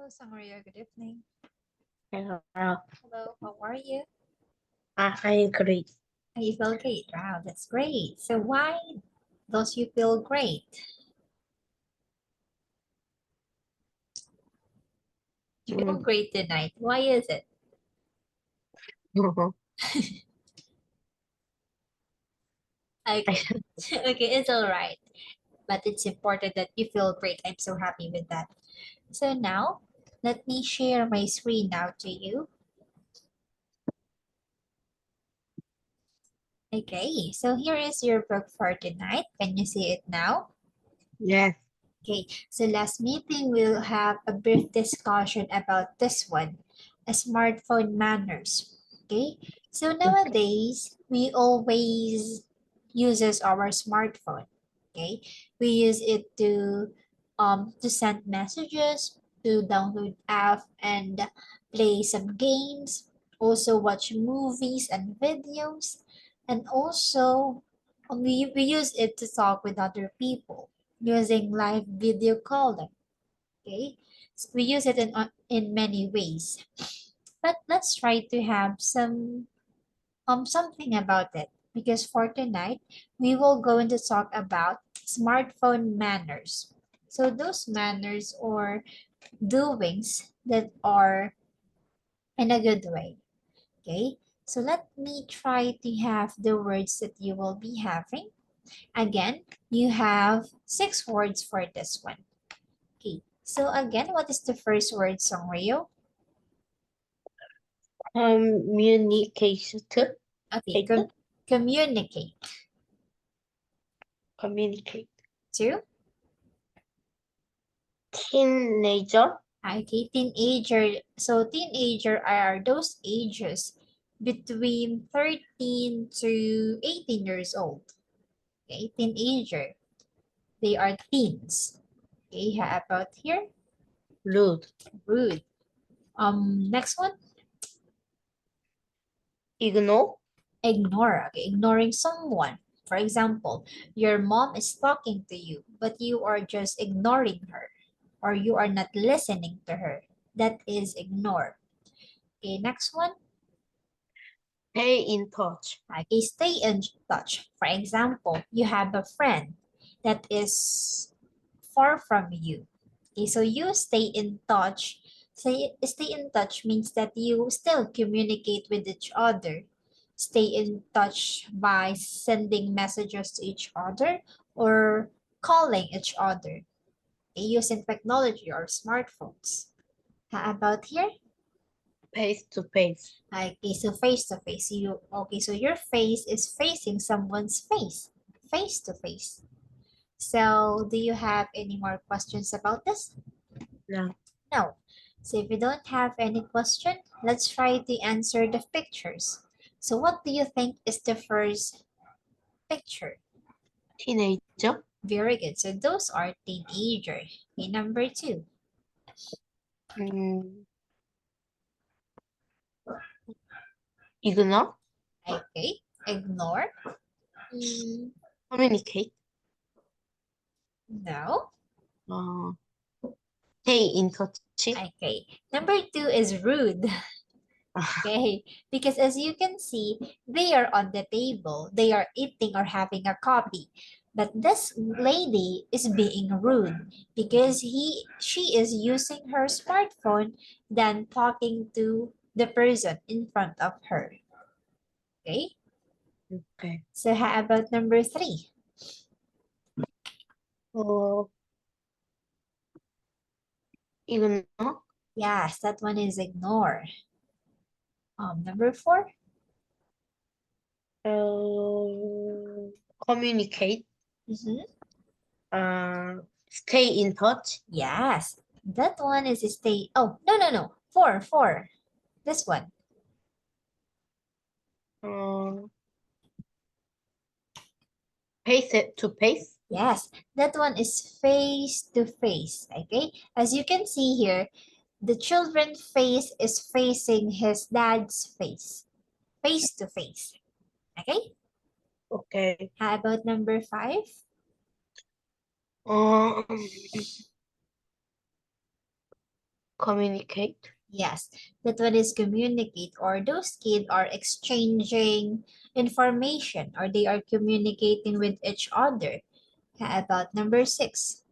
Hello, Sangria. Good evening. Hello. Hello, how are you? I agree. You feel great. Wow, that's great. So why does you feel great? You feel Mm. great tonight. Why is it? Okay. Okay, it's all right. But it's important that you feel great. I'm so happy with that. So now, let me share my screen now to you. Okay, so here is your book for tonight. Can you see it now? Yes. Okay, so last meeting we'll have a brief discussion about this one, smartphone manners. Okay, so nowadays we always uses our smartphone. Okay, we use it to send messages, to download app and play some games, also watch movies and videos, and also we use it to talk with other people using live video calling. Okay, so we use it in many ways, but let's try to have something about it, because for tonight we will going to talk about smartphone manners. So those manners or doings that are in a good way. Okay, so let me try to have the words that you will be having. Again, you have 6 words for this one. Okay, so again, what is the first word, Songrio? Communication. Okay, communicate. Communicate. Two. Teenager. Okay, teenager. So teenager are those ages between 13 to 18 years old. Okay, teenager. They are teens. Okay, how about here? Rude. Rude. Next one, Ignore. ignore. Okay, ignoring someone. For example, your mom is talking to you, but you are just ignoring her, or you are not listening to her. That is ignore. Okay, next one. Stay in touch. Okay, stay in touch. For example, you have a friend that is far from you. Okay, so you stay in touch. Stay in touch means that you still communicate with each other. Stay in touch by sending messages to each other or calling each other, okay, using technology or smartphones. How about here? Face to face. Okay, so face to face. So your face is facing someone's face to face. So do you have any more questions about this? No. No. So if you don't have any question, let's try to answer the pictures. So what do you think is the first picture? Teenager. Very good. So those are teenager. Okay, number two. Mm. Ignore. Okay, ignore. Mm, Communicate. no. Uh, Stay in touch. Okay, number two is rude. Okay, because as you can see, they are on the table. They are eating or having a coffee. But this lady is being rude because she is using her smartphone than talking to the person in front of her. Okay, Okay. so how about number three? Uh, Ignore. Yes, that one is ignore. Number four. Communicate. Mhm. Stay in touch. Yes, that one is stay. Oh, no, no, no. Four. This one. Uh, Face it to face. Yes, that one is face to face. Okay, as you can see here, the children's face is facing his dad's face to face. Okay, Okay. how about number five? Um, Communicate. Yes, that one is communicate, or those kids are exchanging information, or they are communicating with each other. How about number six?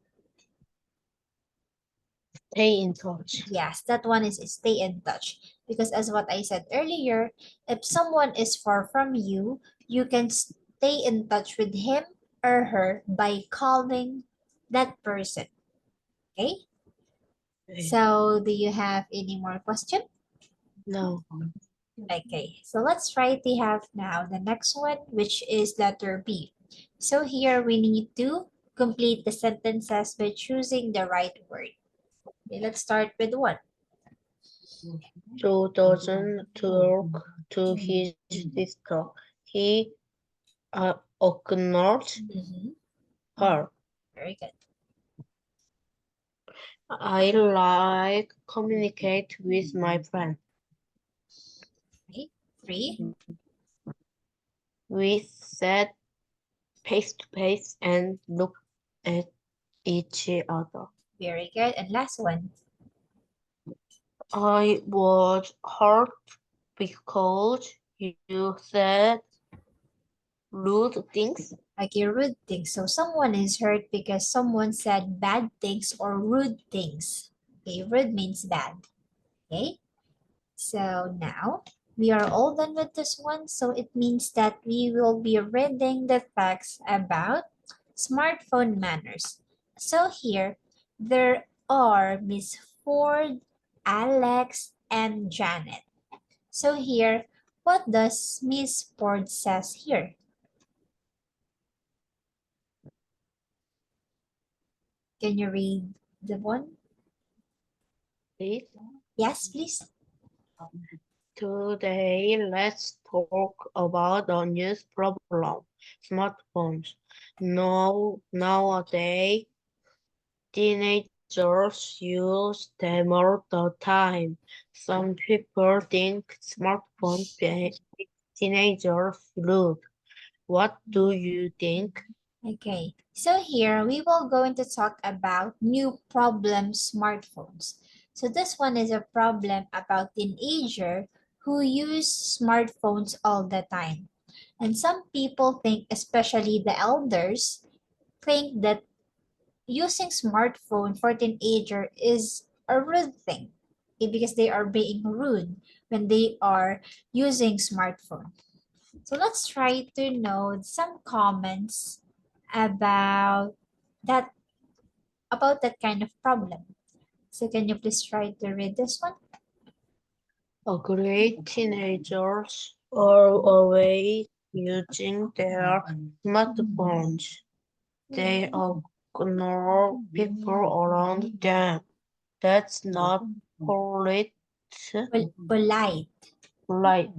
Stay in touch. Yes, that one is stay in touch. Because as what I said earlier, if someone is far from you, you can stay in touch with him or her by calling that person. Okay? So do you have any more question? No. Okay, so let's try to have now the next one, which is letter B. So here we need to complete the sentences by choosing the right word. Okay, let's start with one. Joe doesn't talk to his sister. He ignores Mhm. her. Very good. I like communicate with my friend. Okay, three. We sat face to face and looked at each other. Very good. And last one. I was hurt because you said rude things. Okay, rude things. So someone is hurt because someone said bad things or rude things. Okay, rude means bad. Okay, so now we are all done with this one. So it means that we will be reading the facts about smartphone manners. So here, there are Miss Ford, Alex, and Janet. So here, what does Miss Ford says here? Can you read the one? Please. Yes, please. Today, let's talk about the news problem, smartphones. Nowadays, teenagers use them all the time. Some people think smartphones make teenagers rude. What do you think? Okay, so here we will going to talk about new problem smartphones. So this one is a problem about teenager who use smartphones all the time. And some people think, especially the elders, think that using smartphone for teenager is a rude thing, okay, because they are being rude when they are using smartphone. So let's try to know some comments about that that kind of problem. So can you please try to read this one? Great teenagers are always using their smartphones. They ignore people around them. That's not polite. Polite. polite.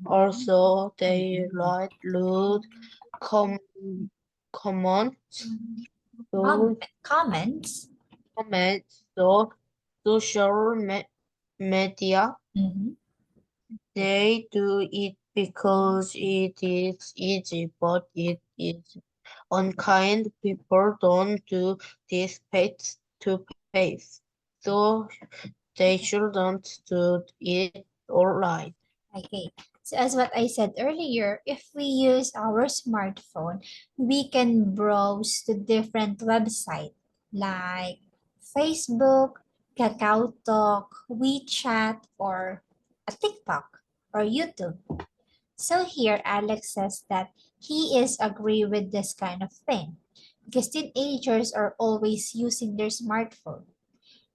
Also, they write rude com comments. So Comments. comments. So social media. Mhm. They do it because it is easy, but it is unkind. People don't do this face to face. So they shouldn't do it all right. Okay. So as what I said earlier, if we use our smartphone, we can browse to different websites like Facebook, KakaoTalk, WeChat, or a TikTok or YouTube. So here Alex says that he is agree with this kind of thing because teenagers are always using their smartphone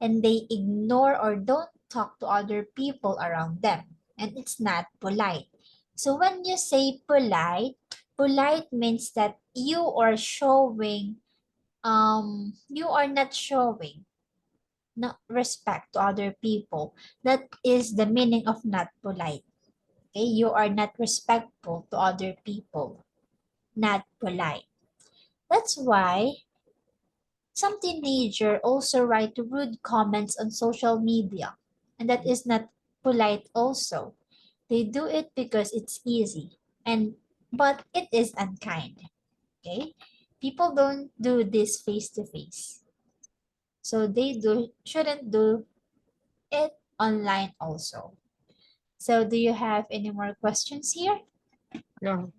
and they ignore or don't talk to other people around them, and it's not polite. So when you say polite, polite means that you are showing you are not showing not respect to other people. That is the meaning of not polite. Okay, you are not respectful to other people, not polite. That's why some teenager also write rude comments on social media, and that is not polite also. They do it because it's easy, and but it is unkind. Okay? People don't do this face to face. So they shouldn't do it online also. So do you have any more questions here? No,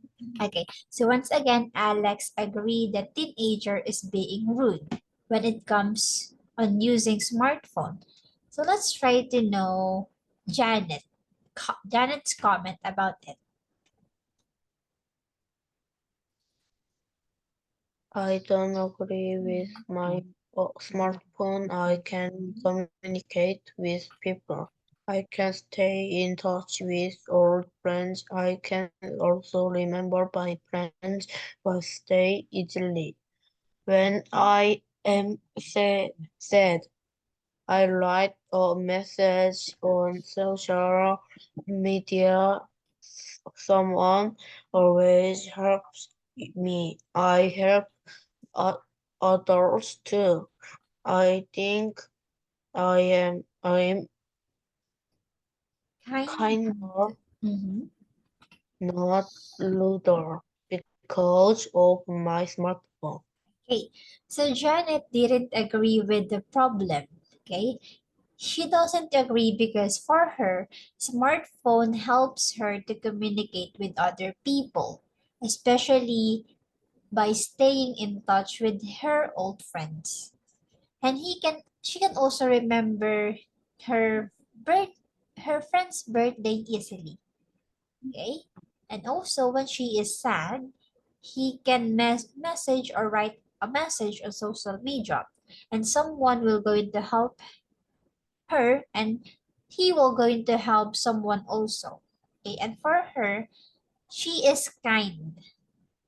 Okay, so once again, Alex agreed that teenager is being rude when it comes on using smartphone. So let's try to know Janet, Janet's comment about it. I don't agree with my smartphone. I can communicate with people. I can stay in touch with old friends. I can also remember my plans but stay easily. When I am sad, I write a message on social media. Someone always helps me. I help o- others too. I think I'm Kind. kinder, Mhm. not ruder, because of my smartphone. Okay, so Janet didn't agree with the problem. Okay, she doesn't agree because for her, smartphone helps her to communicate with other people, especially by staying in touch with her old friends. And she can also remember her birth her friend's birthday easily. Okay? And also when she is sad, he can message or write a message on social media and someone will going to help her and he will going to help someone also. Okay? And for her, she is kind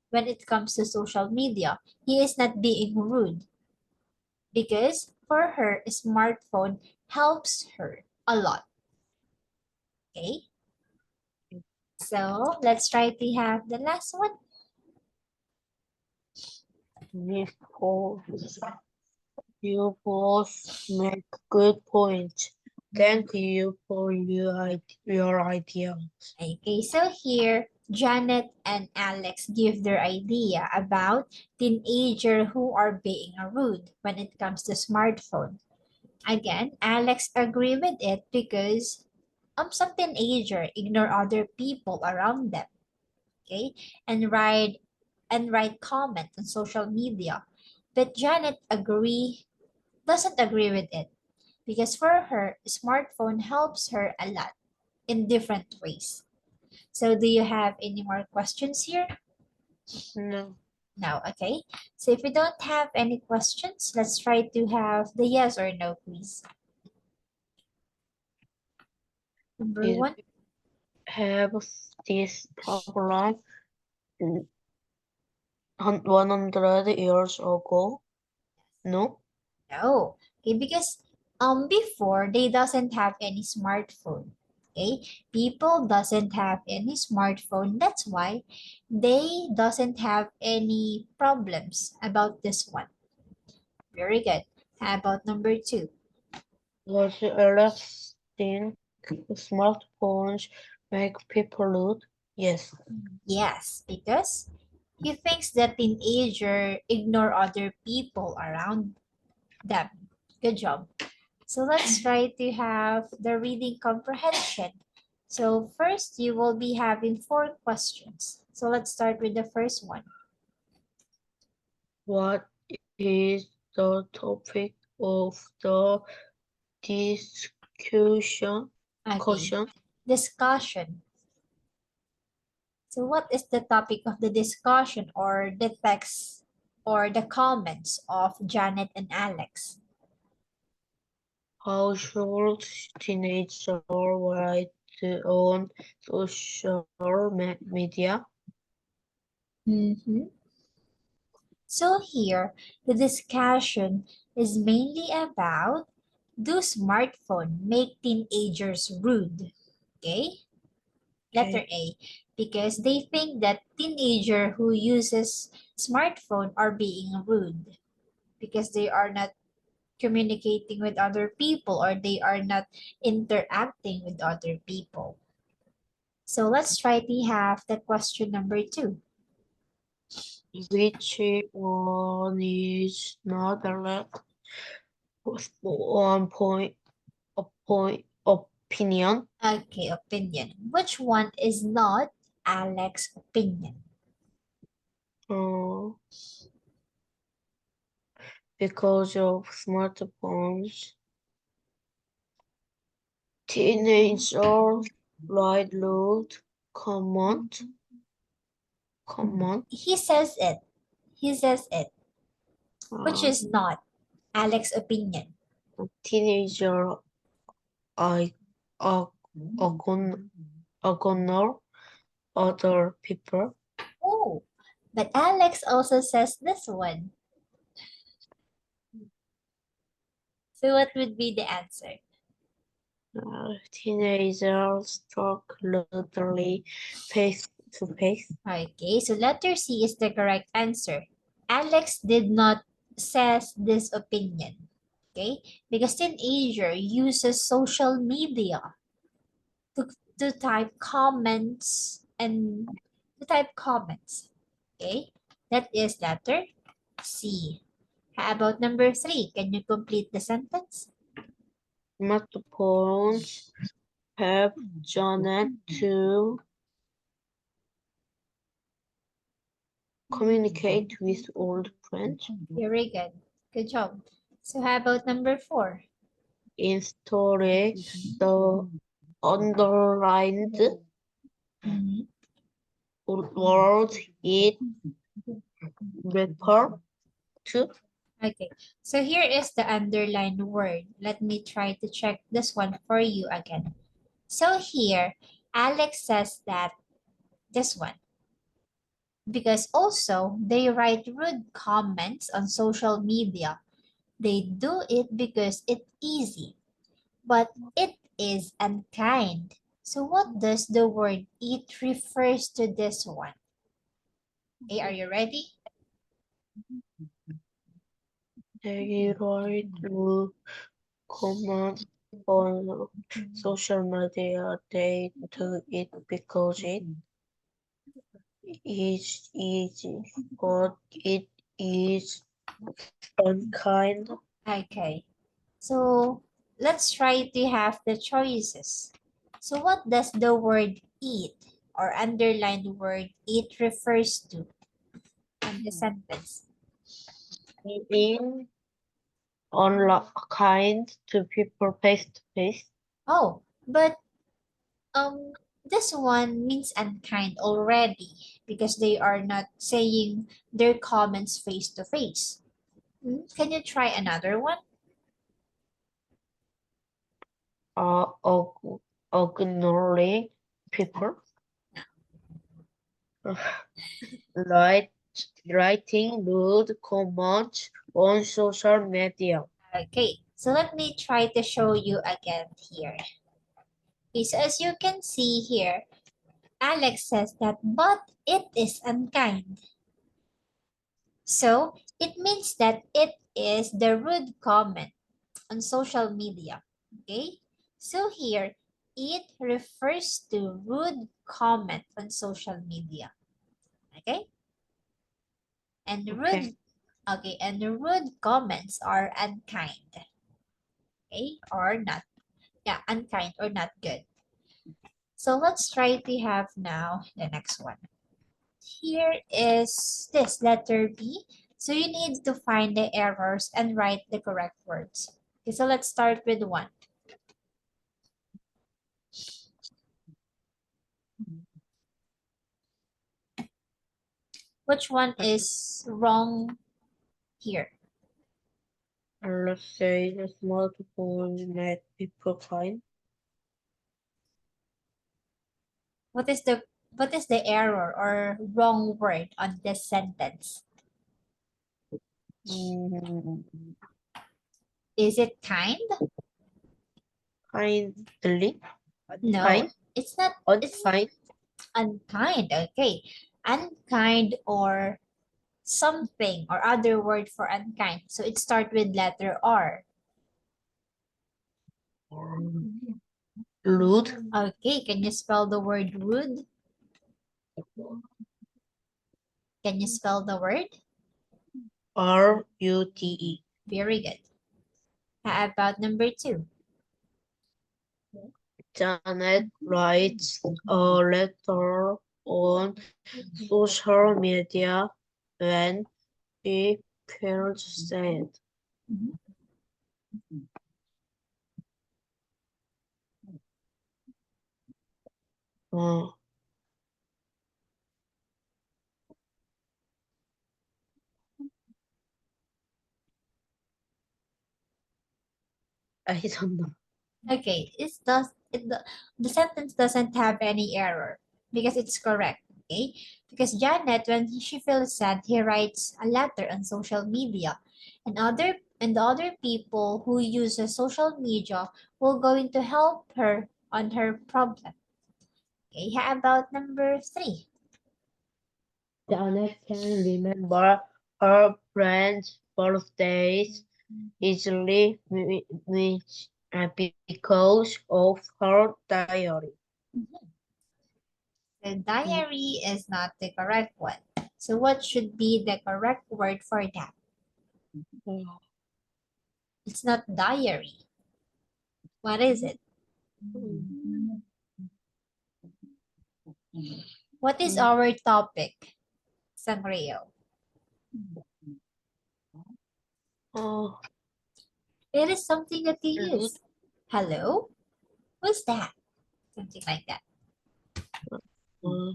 when it comes to social media. He is not being rude because for her, smartphone helps her a lot. Okay, so let's try to have the last one. Before you both make good points. Thank you for your ideas. Okay, so here Janet and Alex give their idea about teenager who are being rude when it comes to smartphone. Again, Alex agree with it because some teenager ignore other people around them. Okay, and write comment on social media. But Janet doesn't agree with it because for her, smartphone helps her a lot in different ways. So do you have any more questions here? No, No, okay. So if we don't have any questions, let's try to have the yes or no, please. Number did one, we have this problem 100 years ago? No. no. Okay, because before they doesn't have any smartphone. Okay, people doesn't have any smartphone. That's why they doesn't have any problems about this one. Very good. How about number two? Was Alex think smartphones make people rude? Yes. Yes, because he thinks that teenager ignore other people around them. Good job. So let's try to have the reading comprehension. So first you will be having four questions. So let's start with the first one. What is the topic of the discussion? Okay. Caution? Discussion. So what is the topic of the discussion or the text or the comments of Janet and Alex? How should teenagers write on social media? Mm-hmm. So here, the discussion is mainly about do smartphone make teenagers rude? Okay, letter Okay. A, because they think that teenager who uses smartphone are being rude because they are not communicating with other people or they are not interacting with other people. So let's try to have the question number two. Which one is not direct one point opinion Okay, opinion. Which one is not Alex's opinion? uh, because of smartphones. Teenagers write loud comment comment He says it. He says it. Which uh, is not Alex's opinion. teenager I agon honor other people. Oh, but Alex also says this one. So what would be the answer? Teenagers talk loudly face to face. Okay, so letter C is the correct answer. Alex did not says this opinion. Okay, because teenager uses social media to, to type comments and to type comments. Okay, that is letter C. How about number 3? Can you complete the sentence? Smartphones have joined to communicate with old friends. Very good. Good job. So how about number 4? In story, the underlined Mhm. word is referred to. Okay, so here is the underlined word. Let me try to check this one for you again. So here, Alex says that this one, because also they write rude comments on social media. They do it because it's easy, but it is unkind. So what does the word it refers to this one? Okay, are you ready? They write to comment on social media. They do it because it is easy, but it is unkind. Okay, so let's try to have the choices. So what does the word eat or underlined word it refers to in the sentence? Being unkind to people face to face. Oh, but this one means unkind already because they are not saying their comments face to face. Can you try another one? Uh, ignoring people. Write, writing rude comments on social media. Okay, so let me try to show you again here. Okay, so as you can see here, Alex says that, but it is unkind. So it means that it is the rude comment on social media. Okay, so here it refers to rude comment on social media. Okay, and Okay. rude comments are unkind. Okay, or not, yeah, unkind or not good. So let's try to have now the next one. Here is this letter B. So you need to find the errors and write the correct words. Okay, so let's start with one. Which one is wrong here? Let's say the smartphone made people kind. What is the error or wrong word on this sentence? Mm, Is it kind? kindly, No, kind, it's not. It's unkind, unkind. Okay, unkind or something or other word for unkind. So it starts with letter R. rude, Okay, can you spell the word rude? Can you spell the word? rute. Very good. How about number 2? Janet writes a letter on social media when she feels sad. Mhm. Uh, I don't know. Okay, the sentence doesn't have any error because it's correct. Okay, because Janet, when she feels sad, he writes a letter on social media, and the other people who uses social media will going to help her on her problem. Okay, how about number three? Janet can remember her friends' birthdays easily because of her diary. Mhm. The diary is not the correct one. So what should be the correct word for that? Mm. It's not diary. What is it? What is Mm. our topic, Sangreo? Oh, It is something that you Ruth, use. Hello? Who's that? Something like that. uh,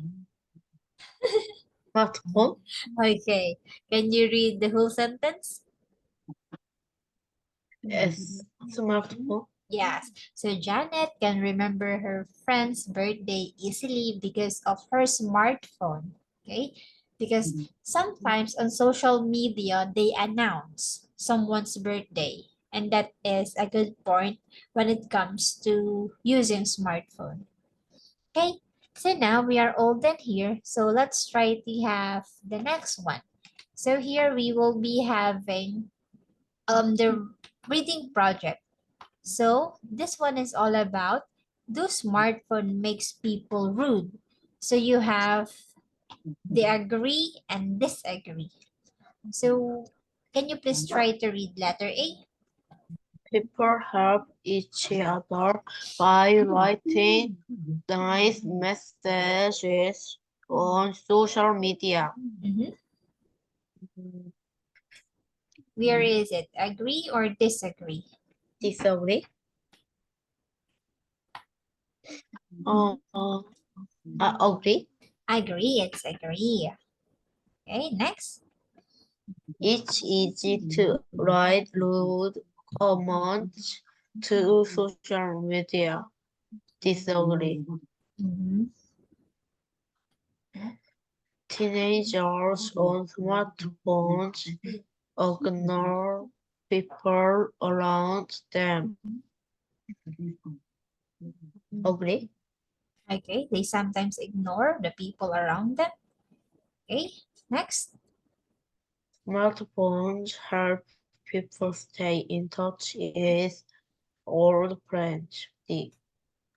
smartphone, Okay. Can you read the whole sentence? yes, smartphone, Yes. So Janet can remember her friend's birthday easily because of her smartphone. Okay? Because sometimes on social media they announce someone's birthday. And that is a good point when it comes to using smartphone. Okay, so now we are all done here. So let's try to have the next one. So here we will be having the reading project. So this one is all about, do smartphone makes people rude? So you have the agree and disagree. So can you please try to read letter A? people help each other by writing nice messages on social media. Mhm. Mm, Where is it? Agree or disagree? Disagree? Uh, agree? Agree, it's agree. Okay, next. It's easy to write rude comments to social media. Disagree. Mhm. Teenagers on smartphones ignore people around them. Agree? Okay, they sometimes ignore the people around them. Okay, next. Smartphones help people stay in touch with old friends.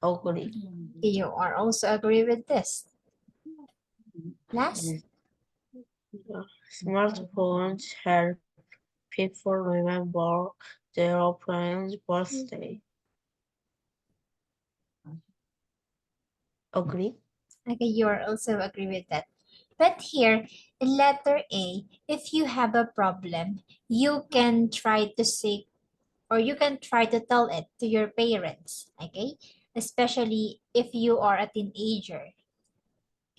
Agree. You are also agree with this. Last. Smartphones help people remember their friend's birthday. Agree? Okay, you are also agree with that. But here in letter A, if you have a problem, you can try to say or you can try to tell it to your parents. Okay, especially if you are a teenager.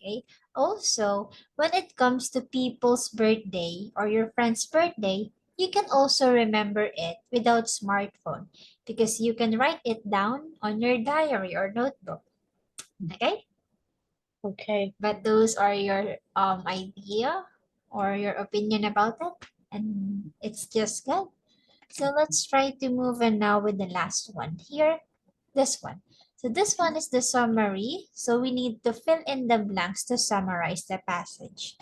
Okay. Also, when it comes to people's birthday or your friend's birthday, you can also remember it without smartphone because you can write it down on your diary or notebook. Okay? Okay. But those are your idea or your opinion about it, and it's just good. So let's try to move on now with the last one here. This one. So this one is the summary. So we need to fill in the blanks to summarize the passage.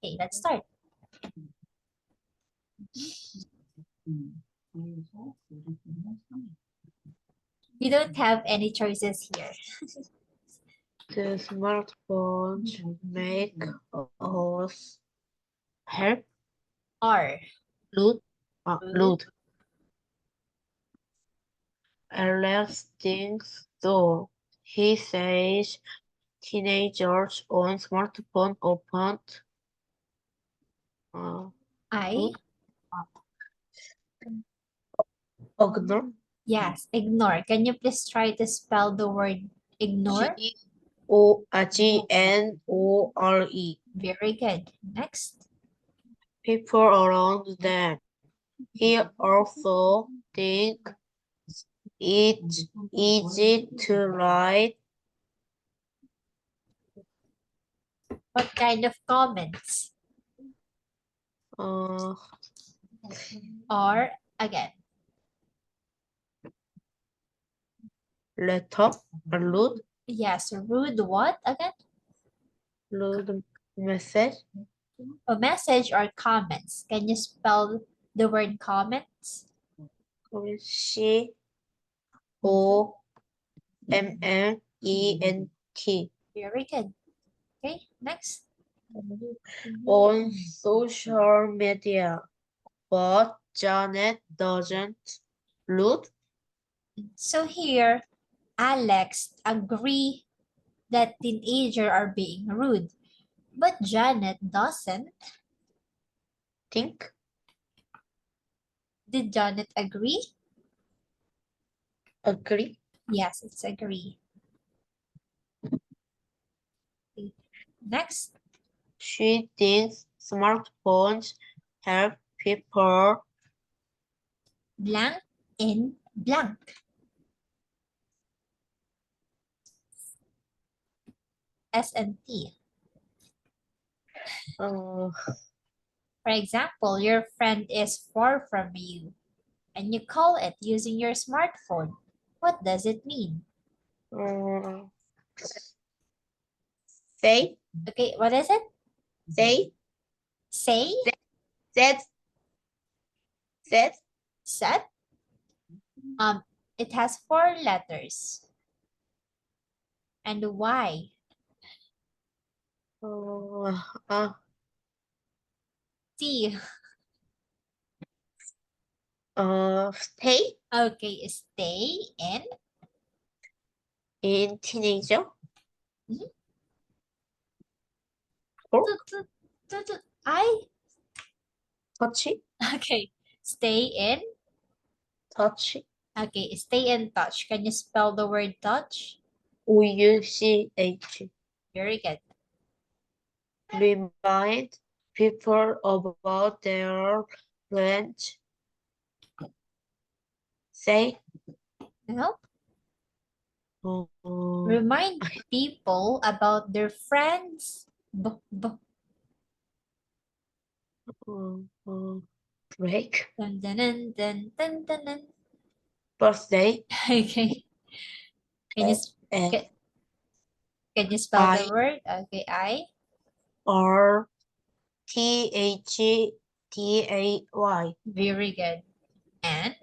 Okay, let's start. You don't have any choices here. The smartphones make us help R. loot, Rude. loot Alex thinks so. He says teenagers on smartphone open uh, I, ignore yes, ignore. Can you please try to spell the word ignore? Gnore. Very good. Next. People around them. He also thinks it's easy to write What kind of comments? uh, Or again, letter, rude, yes, rude what again? rude message, A message or comments. Can you spell the word comments? Comment. Very good. Okay, next. On social media, but Janet doesn't look So here, Alex agree that teenagers are being rude, but Janet doesn't. think Did Janet agree? agree. Yes, it's agree. Okay, next, She thinks smartphones help people blank in blank. S and T. uh, For example, your friend is far from you and you call it using your smartphone. What does it mean? uh, say Okay, what is it? say Say, that that set. It has four letters. And why? uh, uh, T. stay Okay, stay in. in teenager Mhm. or Tu- tu- I. touch Okay, stay in. touch Okay, stay in touch. Can you spell the word touch? UCH Very good. remind people about their friends. Say No? uh, Remind people about their friends. uh, uh, break Dun, dun, dun, dun, dun, dun, dun. birthday Okay. Can you s- and ca- can you spell the I word? Okay, I. R THDAY Very good. And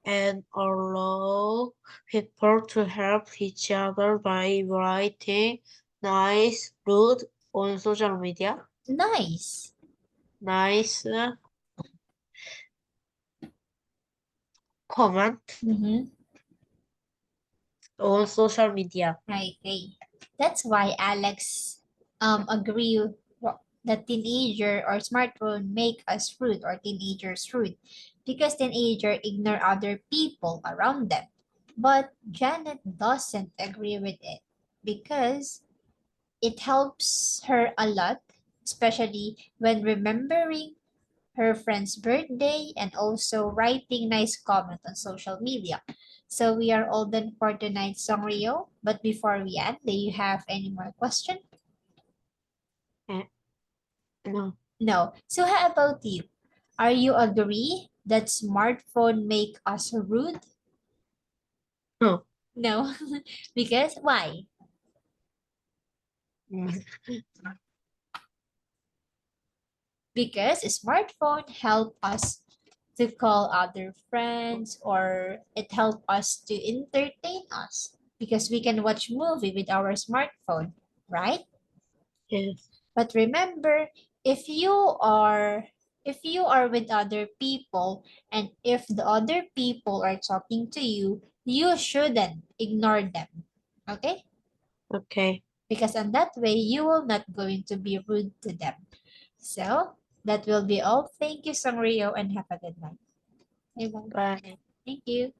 and allow people to help each other by writing nice good on social media. nice. Nice comment Mm-hmm. on social media. Okay. That's why Alex agree that teenager or smartphone make us rude or teenagers rude because teenager ignore other people around them. But Janet doesn't agree with it because it helps her a lot, especially when remembering her friend's birthday and also writing nice comment on social media. So we are all done for tonight's song Rio. But before we end, do you have any more question? Eh, no, No. So how about you? Are you agree that smartphone make us rude? no. No. Because why? Mm, Because smartphone help us to call other friends or it help us to entertain us because we can watch movie with our smartphone, right? yes, But remember, if you are if you are with other people and if the other people are talking to you, you shouldn't ignore them. Okay? Okay. Because on that way, you will not going to be rude to them. So that will be all. Thank you, Song Rio, and have a good night. Bye bye. Bye. Thank you.